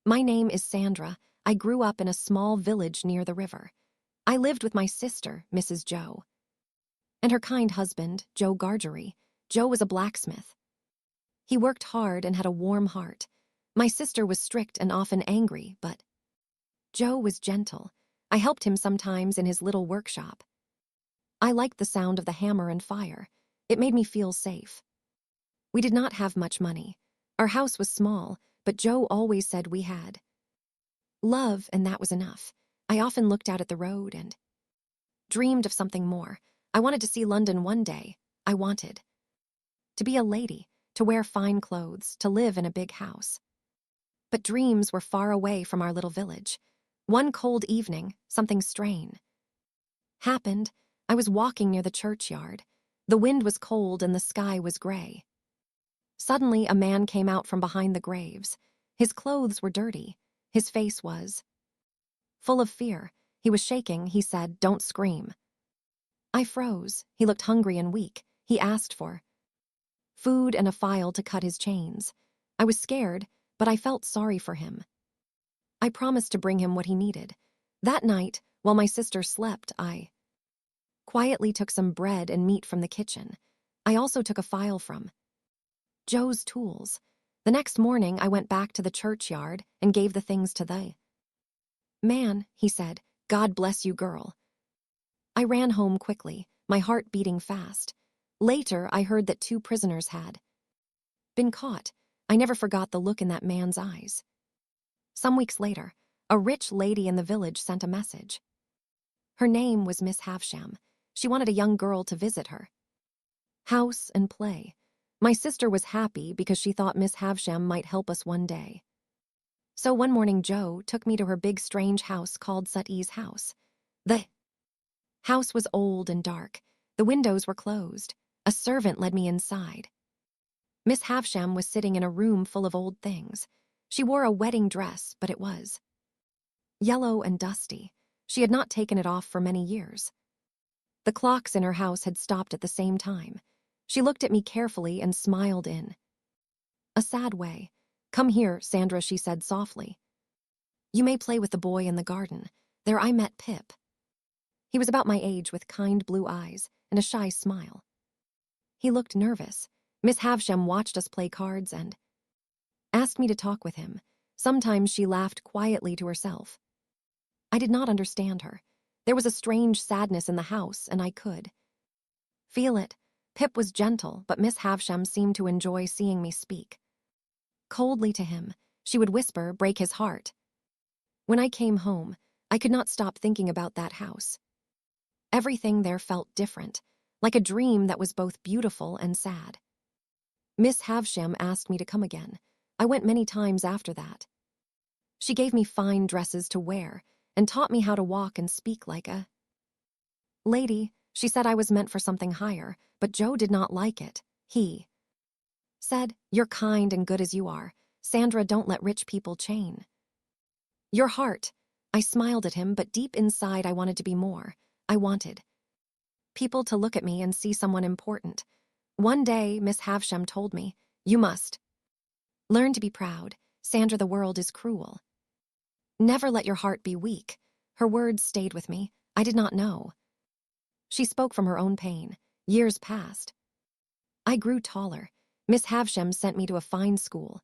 My name is Sandra. I grew up in a small village near the river. I lived with my sister, Mrs. Joe, and her kind husband, Joe Gargery. Joe was a blacksmith. He worked hard and had a warm heart. My sister was strict and often angry, but Joe was gentle. I helped him sometimes in his little workshop. I liked the sound of the hammer and fire. It made me feel safe. We did not have much money. Our house was small, but Joe always said we had love, and that was enough. I often looked out at the road and dreamed of something more. I wanted to see London one day. I wanted to be a lady, to wear fine clothes, to live in a big house. But dreams were far away from our little village. One cold evening, something strange happened. I was walking near the churchyard. The wind was cold and the sky was gray. Suddenly, a man came out from behind the graves. His clothes were dirty. His face was full of fear. He was shaking. He said, "Don't scream." I froze. He looked hungry and weak. He asked for food and a file to cut his chains. I was scared, but I felt sorry for him. I promised to bring him what he needed. That night, while my sister slept, I quietly took some bread and meat from the kitchen. I also took a file from Joe's tools. The next morning, I went back to the churchyard and gave the things to the man. He said, "God bless you, girl." I ran home quickly, my heart beating fast. Later, I heard that 2 prisoners had been caught. I never forgot the look in that man's eyes. Some weeks later, a rich lady in the village sent a message. Her name was Miss Havsham. She wanted a young girl to visit her house and play. My sister was happy because she thought Miss Havsham might help us one day. So one morning, Joe took me to her big strange house called Sutty's house. The house was old and dark. The windows were closed. A servant led me inside. Miss Havsham was sitting in a room full of old things. She wore a wedding dress, but it was yellow and dusty. She had not taken it off for many years. The clocks in her house had stopped at the same time. She looked at me carefully and smiled in a sad way. "Come here, Sandra," she said softly. "You may play with the boy in the garden. There I met Pip." He was about my age with kind blue eyes and a shy smile. He looked nervous. Miss Havsham watched us play cards and asked me to talk with him. Sometimes she laughed quietly to herself. I did not understand her. There was a strange sadness in the house, and I could feel it. Pip was gentle, but Miss Havsham seemed to enjoy seeing me speak coldly to him. She would whisper, "Break his heart." When I came home, I could not stop thinking about that house. Everything there felt different, like a dream that was both beautiful and sad. Miss Havsham asked me to come again. I went many times after that. She gave me fine dresses to wear and taught me how to walk and speak like a lady. She said I was meant for something higher, but Joe did not like it. He said, "You're kind and good as you are. Sandra, don't let rich people chain your heart." I smiled at him, but deep inside I wanted to be more. I wanted people to look at me and see someone important. One day, Miss Havsham told me, "You must learn to be proud. Sandra, the world is cruel. Never let your heart be weak." Her words stayed with me. I did not know. She spoke from her own pain. Years passed. I grew taller. Miss Havsham sent me to a fine school.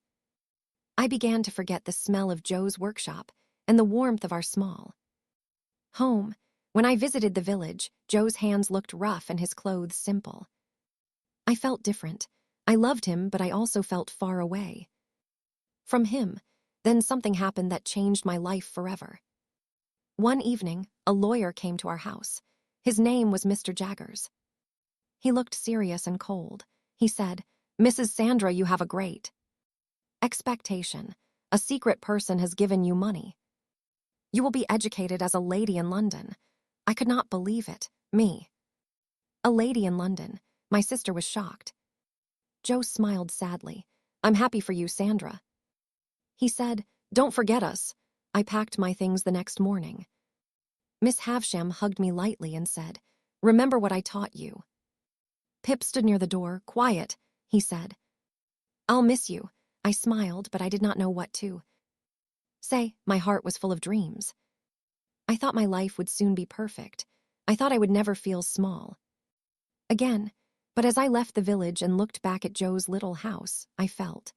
I began to forget the smell of Joe's workshop and the warmth of our small home. When I visited the village, Joe's hands looked rough and his clothes simple. I felt different. I loved him, but I also felt far away from him. Then something happened that changed my life forever. One evening, a lawyer came to our house. His name was Mr. Jaggers. He looked serious and cold. He said, "Mrs. Sandra, you have a great expectation. A secret person has given you money. You will be educated as a lady in London." I could not believe it. Me, a lady in London. My sister was shocked. Joe smiled sadly. "I'm happy for you, Sandra." He said, "Don't forget us." I packed my things the next morning. Miss Havsham hugged me lightly and said, "Remember what I taught you." Pip stood near the door. "Quiet," he said. "I'll miss you." I smiled, but I did not know what to Say, my heart was full of dreams. I thought my life would soon be perfect. I thought I would never feel small again. But as I left the village and looked back at Joe's little house, I felt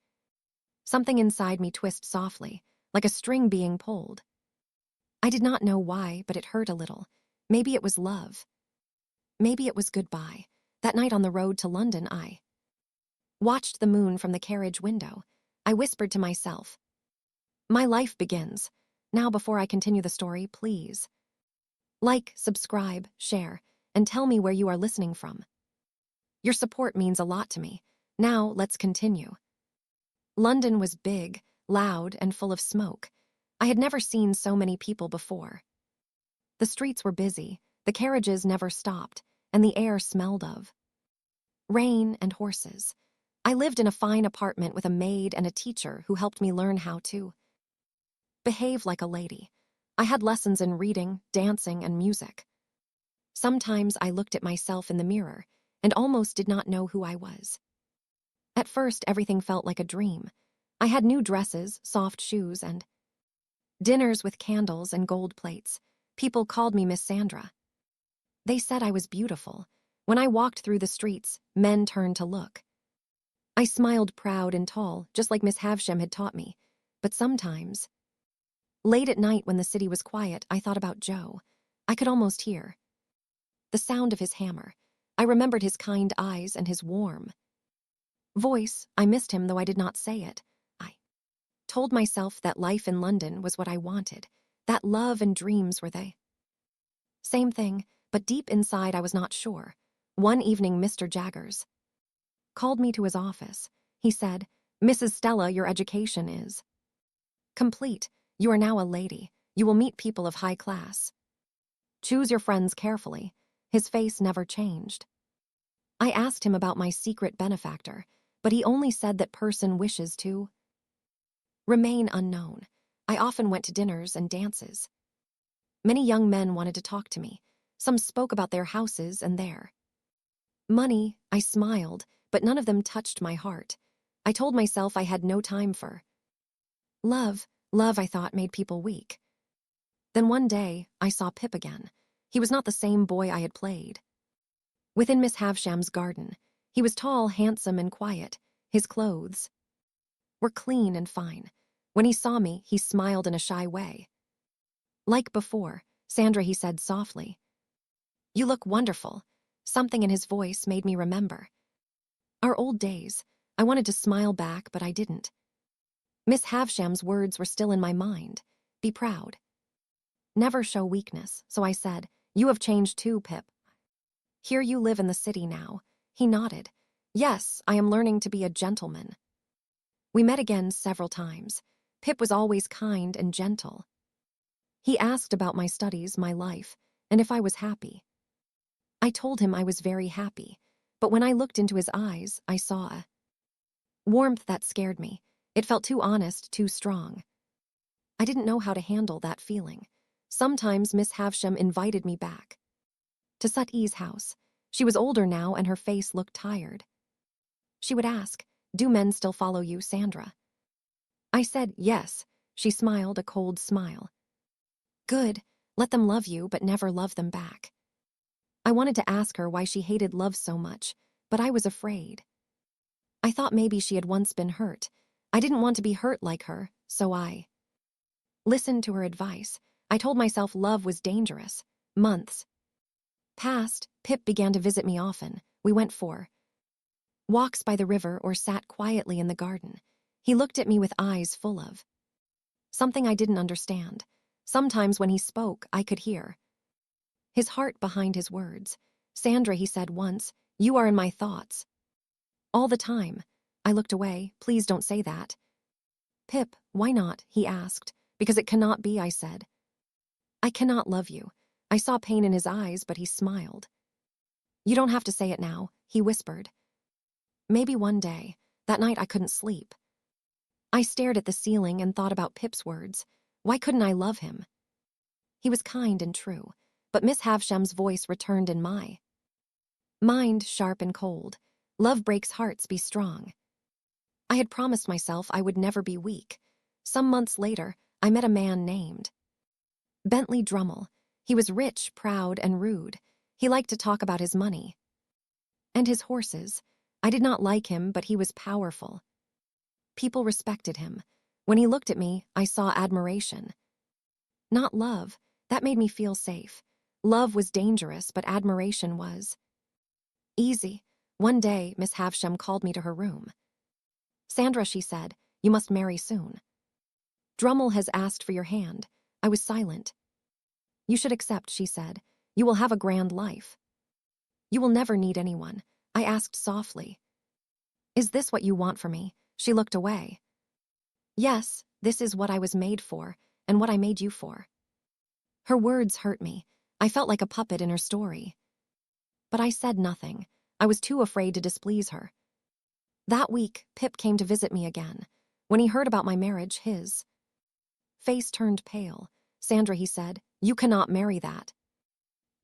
something inside me twist softly, like a string being pulled. I did not know why, but it hurt a little. Maybe it was love. Maybe it was goodbye. That night on the road to London, I watched the moon from the carriage window. I whispered to myself, my life begins. Now, before I continue the story, please like, subscribe, share, and tell me where you are listening from. Your support means a lot to me. Now, let's continue. London was big, loud, and full of smoke. I had never seen so many people before. The streets were busy, the carriages never stopped, and the air smelled of rain and horses. I lived in a fine apartment with a maid and a teacher who helped me learn how to behave like a lady. I had lessons in reading, dancing, and music. Sometimes I looked at myself in the mirror and almost did not know who I was. At first, everything felt like a dream. I had new dresses, soft shoes, and dinners with candles and gold plates. People called me Miss Sandra. They said I was beautiful. When I walked through the streets, men turned to look. I smiled proud and tall, just like Miss Havsham had taught me. But sometimes, late at night when the city was quiet, I thought about Joe. I could almost hear the sound of his hammer. I remembered his kind eyes and his warm voice. I missed him, though I did not say it. I told myself that life in London was what I wanted, that love and dreams were the same thing, but deep inside I was not sure. One evening, Mr. Jaggers called me to his office. He said, Mrs. Stella, your education is complete. You are now a lady. You will meet people of high class. Choose your friends carefully. His face never changed. I asked him about my secret benefactor, but he only said that person wishes to remain unknown. I often went to dinners and dances. Many young men wanted to talk to me. Some spoke about their houses and their money. I smiled, but none of them touched my heart. I told myself I had no time for love. Love, I thought, made people weak. Then one day, I saw Pip again. He was not the same boy I had played within Miss Havsham's garden. He was tall, handsome, and quiet. His clothes were clean and fine. When he saw me, he smiled in a shy way. Like before, Sandra, he said softly, you look wonderful. Something in his voice made me remember our old days. I wanted to smile back, but I didn't. Miss Havsham's words were still in my mind. Be proud. Never show weakness, so I said, you have changed too, Pip. Here you live in the city now. He nodded. Yes, I am learning to be a gentleman. We met again several times. Pip was always kind and gentle. He asked about my studies, my life, and if I was happy. I told him I was very happy, but when I looked into his eyes, I saw a warmth that scared me. It felt too honest, too strong. I didn't know how to handle that feeling. Sometimes Miss Havsham invited me back to Sutty's house. She was older now and her face looked tired. She would ask, do men still follow you, Sandra? I said yes. She smiled a cold smile. Good, let them love you but never love them back. I wanted to ask her why she hated love so much, but I was afraid. I thought maybe she had once been hurt. I didn't want to be hurt like her, so I listened to her advice. I told myself love was dangerous. Months passed. Pip began to visit me often. We went for walks by the river or sat quietly in the garden. He looked at me with eyes full of something I didn't understand. Sometimes when he spoke, I could hear his heart behind his words. Sandra, he said once, you are in my thoughts all the time. I looked away. Please don't say that. Pip, why not? He asked. Because it cannot be, I said. I cannot love you. I saw pain in his eyes, but he smiled. You don't have to say it now, he whispered. Maybe one day. That night I couldn't sleep. I stared at the ceiling and thought about Pip's words. Why couldn't I love him? He was kind and true, but Miss Havsham's voice returned in my mind, sharp and cold. Love breaks hearts, be strong. I had promised myself I would never be weak. Some months later, I met a man named Bentley Drummle. He was rich, proud, and rude. He liked to talk about his money and his horses. I did not like him, but he was powerful. People respected him. When he looked at me, I saw admiration. Not love. That made me feel safe. Love was dangerous, but admiration was easy. One day, Miss Havsham called me to her room. "Sandra," she said, "you must marry soon. Drummle has asked for your hand." I was silent. "You should accept," she said. "You will have a grand life. You will never need anyone." I asked softly. "Is this what you want for me?" She looked away. "Yes, this is what I was made for, and what I made you for." Her words hurt me. I felt like a puppet in her story. But I said nothing. I was too afraid to displease her. That week, Pip came to visit me again. When he heard about my marriage, his face turned pale. "Sandra," he said, "you cannot marry that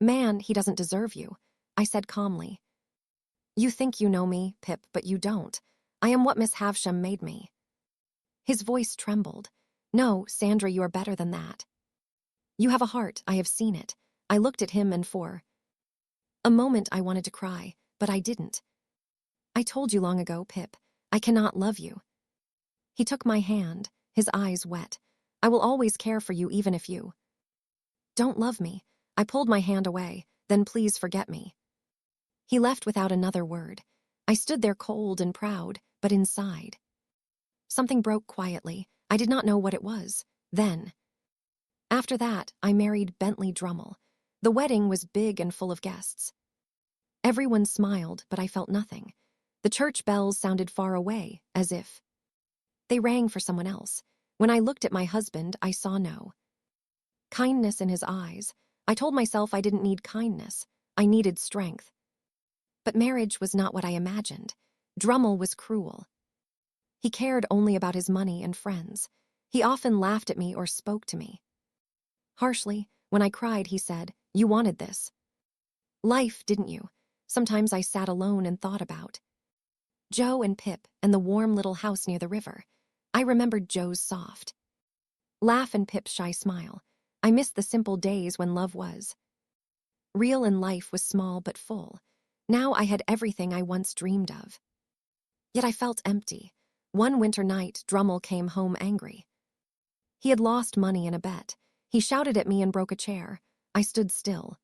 man. He doesn't deserve you." I said calmly. "You think you know me, Pip, but you don't. I am what Miss Havsham made me." His voice trembled. "No, Sandra, you are better than that. You have a heart, I have seen it." I looked at him and for a moment I wanted to cry, but I didn't. "I told you long ago, Pip, I cannot love you." He took my hand, his eyes wet. "I will always care for you even if you don't love me." I pulled my hand away. "Then please forget me." He left without another word. I stood there cold and proud, but inside something broke quietly. I did not know what it was. Then, after that, I married Bentley Drummle. The wedding was big and full of guests. Everyone smiled, but I felt nothing. The church bells sounded far away, as if they rang for someone else. When I looked at my husband, I saw no kindness in his eyes. I told myself I didn't need kindness. I needed strength. But marriage was not what I imagined. Drummle was cruel. He cared only about his money and friends. He often laughed at me or spoke to me harshly. When I cried, he said, "You wanted this life, didn't you?" Sometimes I sat alone and thought about Joe and Pip and the warm little house near the river. I remembered Joe's soft laugh and Pip's shy smile. I missed the simple days when love was real and life was small but full. Now I had everything I once dreamed of. Yet I felt empty. One winter night, Drummle came home angry. He had lost money in a bet. He shouted at me and broke a chair. I stood still,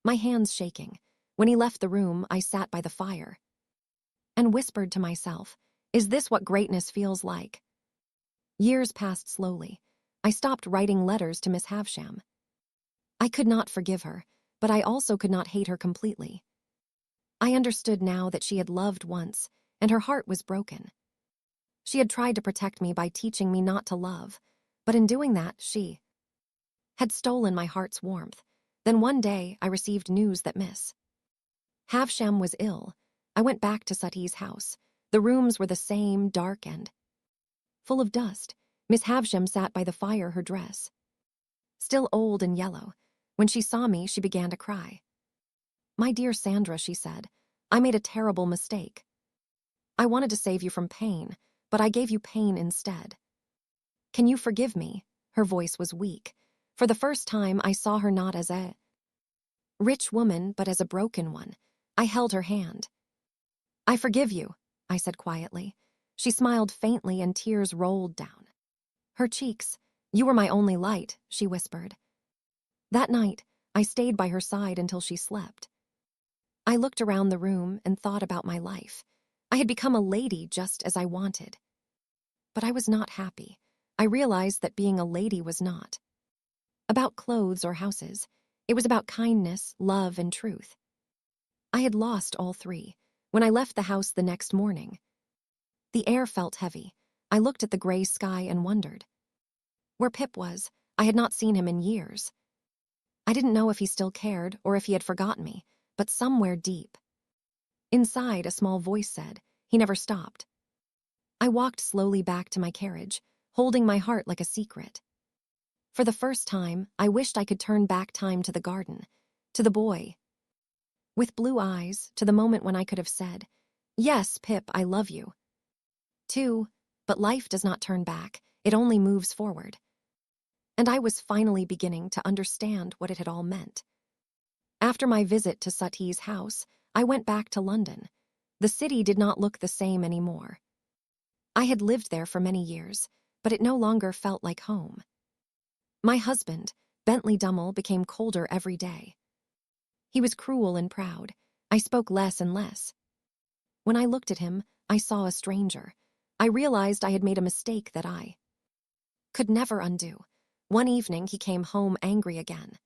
my hands shaking. When he left the room, I sat by the fire and whispered to myself, "Is this what greatness feels like?" Years passed slowly. I stopped writing letters to Miss Havsham. I could not forgive her, but I also could not hate her completely. I understood now that she had loved once, and her heart was broken. She had tried to protect me by teaching me not to love, but in doing that, she had stolen my heart's warmth. Then one day, I received news that Miss Havsham was ill. I went back to Sutti's house. The rooms were the same, dark and full of dust. Miss Havsham sat by the fire, her dress still old and yellow. When she saw me, she began to cry. "My dear Sandra," she said, "I made a terrible mistake. I wanted to save you from pain, but I gave you pain instead. Can you forgive me?" Her voice was weak. For the first time, I saw her not as a rich woman, but as a broken one. I held her hand. "I forgive you," I said quietly. She smiled faintly and tears rolled down her cheeks. "You were my only light," she whispered. That night, I stayed by her side until she slept. I looked around the room and thought about my life. I had become a lady just as I wanted. But I was not happy. I realized that being a lady was not about clothes or houses. It was about kindness, love, and truth. I had lost all three. When I left the house the next morning, the air felt heavy. I looked at the gray sky and wondered where Pip was. I had not seen him in years. I didn't know if he still cared or if he had forgotten me, but somewhere deep inside, a small voice said, "He never stopped." I walked slowly back to my carriage, holding my heart like a secret. For the first time, I wished I could turn back time to the garden, to the boy with blue eyes, to the moment when I could have said, "Yes, Pip, I love you." Too, but life does not turn back, it only moves forward. and I was finally beginning to understand what it had all meant. After my visit to Sati's house, I went back to London. The city did not look the same anymore. I had lived there for many years, but it no longer felt like home. My husband, Bentley Dummel, became colder every day. He was cruel and proud. I spoke less and less. When I looked at him, I saw a stranger. I realized I had made a mistake that I could never undo. One evening, he came home angry again.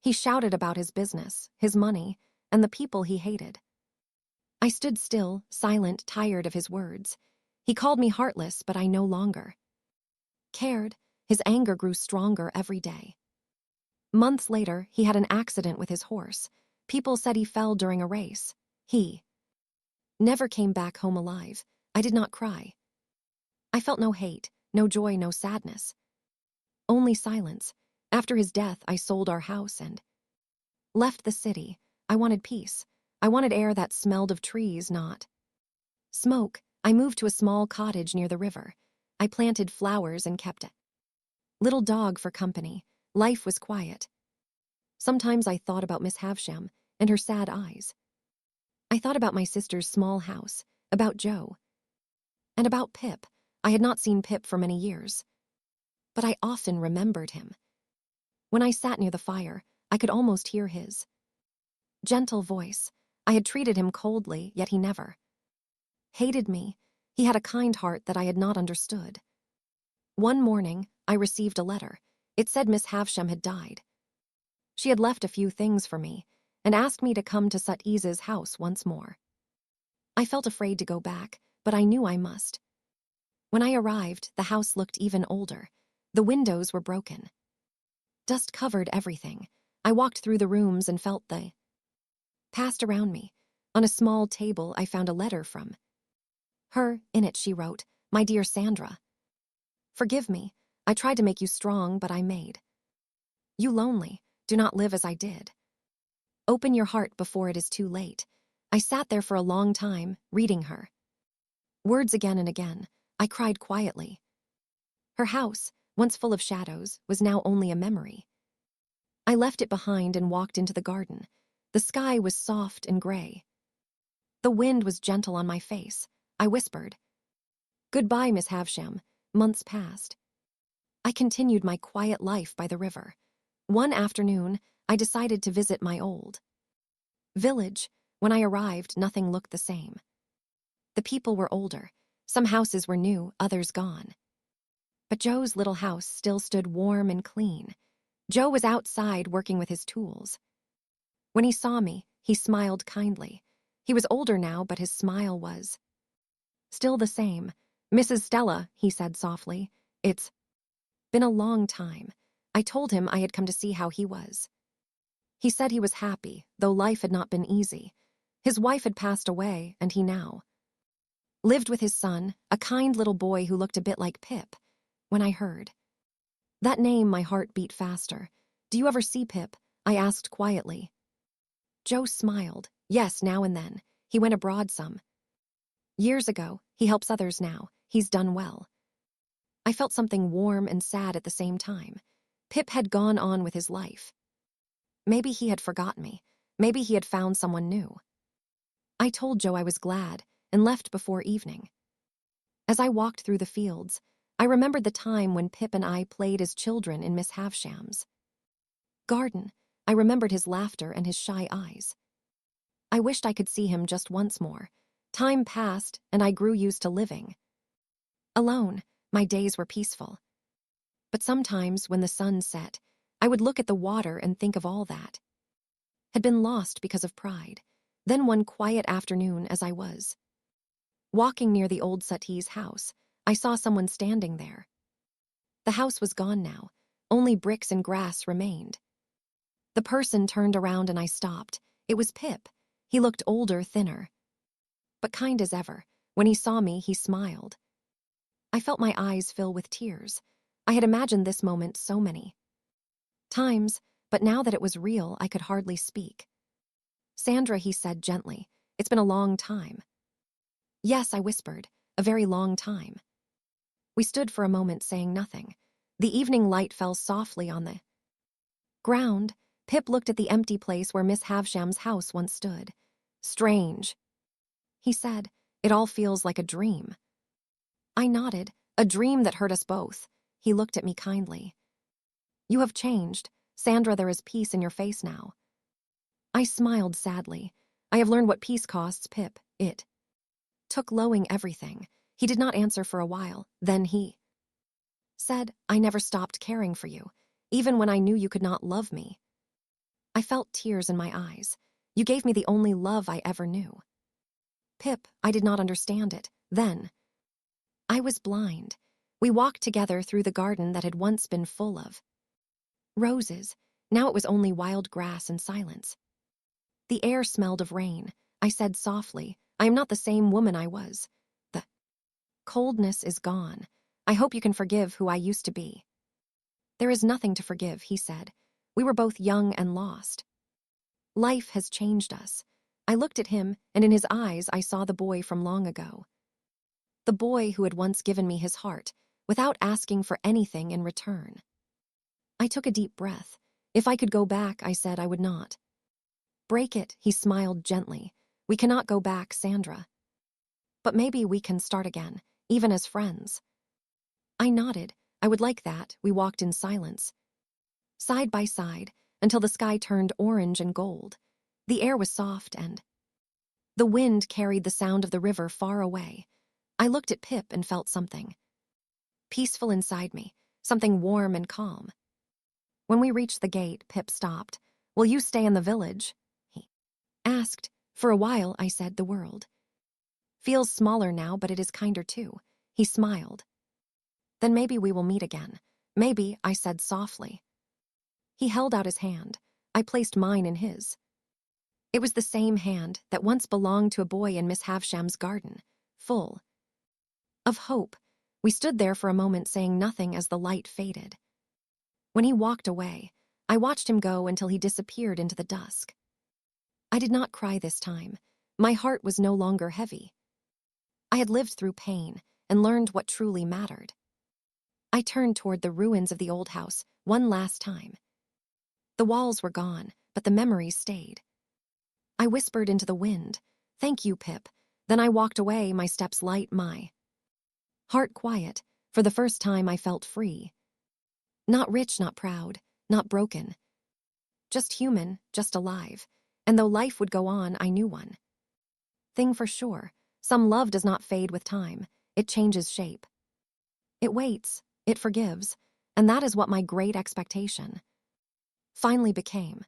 He shouted about his business, his money, and the people he hated. I stood still, silent, tired of his words. He called me heartless, but I no longer cared. His anger grew stronger every day. Months later, he had an accident with his horse. People said he fell during a race. He never came back home alive. I did not cry. I felt no hate, no joy, no sadness. Only silence. After his death, I sold our house and left the city. I wanted peace. I wanted air that smelled of trees, not smoke. I moved to a small cottage near the river. I planted flowers and kept a little dog for company. Life was quiet. Sometimes I thought about Miss Havisham and her sad eyes. I thought about my sister's small house, about Joe, and about Pip. I had not seen Pip for many years, but I often remembered him. When I sat near the fire, I could almost hear his gentle voice. I had treated him coldly, yet he never hated me. He had a kind heart that I had not understood. One morning, I received a letter. It said Miss Havisham had died. She had left a few things for me and asked me to come to Sati's house once more. I felt afraid to go back, but I knew I must. When I arrived, the house looked even older. The windows were broken. Dust covered everything. I walked through the rooms and felt the past around me. On a small table, I found a letter from her. In it, she wrote, "My dear Sandra, forgive me. I tried to make you strong, but I made you lonely. Do not live as I did. Open your heart before it is too late." I sat there for a long time, reading her words again and again. I cried quietly. Her house, once full of shadows, was now only a memory. I left it behind and walked into the garden. The sky was soft and gray. The wind was gentle on my face. I whispered, "Goodbye, Miss Havisham." Months passed. I continued my quiet life by the river. One afternoon, I decided to visit my old village. When I arrived, nothing looked the same. The people were older. Some houses were new, others gone. But Joe's little house still stood warm and clean. Joe was outside working with his tools. When he saw me, he smiled kindly. He was older now, but his smile was still the same. "Mrs. Stella," he said softly, "it's been a long time." I told him I had come to see how he was. He said he was happy, though life had not been easy. His wife had passed away, and he now lived with his son, a kind little boy who looked a bit like Pip. When I heard that name, my heart beat faster. "Do you ever see Pip?" I asked quietly. Joe smiled. "Yes, now and then. He went abroad some years ago. He helps others now. He's done well." I felt something warm and sad at the same time. Pip had gone on with his life. Maybe he had forgotten me. Maybe he had found someone new. I told Joe I was glad and left before evening. As I walked through the fields, I remembered the time when Pip and I played as children in Miss Havisham's garden. I remembered his laughter and his shy eyes. I wished I could see him just once more. Time passed, and I grew used to living alone. My days were peaceful. But sometimes, when the sun set, I would look at the water and think of all that had been lost because of pride. Then one quiet afternoon, as I was walking near the old Sati's house, I saw someone standing there. The house was gone now. Only bricks and grass remained. The person turned around and I stopped. It was Pip. He looked older, thinner, but kind as ever. When he saw me, he smiled. I felt my eyes fill with tears. I had imagined this moment so many times, but now that it was real, I could hardly speak. "Sandra," he said gently, "it's been a long time." "Yes," I whispered, "a very long time." We stood for a moment saying nothing. The evening light fell softly on the ground. Pip looked at the empty place where Miss Havsham's house once stood. Strange, he said. It all feels like a dream. I nodded. A dream that hurt us both. He looked at me kindly. You have changed. Sandra, there is peace in your face now. I smiled sadly. I have learned what peace costs, Pip. It took lowing everything. He did not answer for a while. Then he said, I never stopped caring for you, even when I knew you could not love me. I felt tears in my eyes. You gave me the only love I ever knew. Pip, I did not understand it. Then I was blind. We walked together through the garden that had once been full of roses. Now it was only wild grass and silence. The air smelled of rain. I said softly, I am not the same woman I was. The coldness is gone. I hope you can forgive who I used to be. There is nothing to forgive, he said. We were both young and lost. Life has changed us. I looked at him, and in his eyes I saw the boy from long ago. The boy who had once given me his heart, without asking for anything in return. I took a deep breath. If I could go back, I said I would not break it, he smiled gently. We cannot go back, Sandra. But maybe we can start again, even as friends. I nodded. I would like that. We walked in silence, side by side, until the sky turned orange and gold. The air was soft and the wind carried the sound of the river far away. I looked at Pip and felt something peaceful inside me, something warm and calm. When we reached the gate, Pip stopped. Will you stay in the village? He asked. For a while, I said. The world feels smaller now, but it is kinder too. He smiled. Then maybe we will meet again. Maybe, I said softly. He held out his hand. I placed mine in his. It was the same hand that once belonged to a boy in Miss Havsham's garden, full of hope. We stood there for a moment saying nothing as the light faded. When he walked away, I watched him go until he disappeared into the dusk. I did not cry this time. My heart was no longer heavy. I had lived through pain and learned what truly mattered. I turned toward the ruins of the old house one last time. The walls were gone, but the memories stayed. I whispered into the wind, Thank you, Pip. Then I walked away, my steps light, my heart quiet. For the first time I felt free. Not rich, not proud, not broken. Just human, just alive. And though life would go on, I knew one thing for sure. Some love does not fade with time. It changes shape. It waits, it forgives, and that is what my great expectation finally became.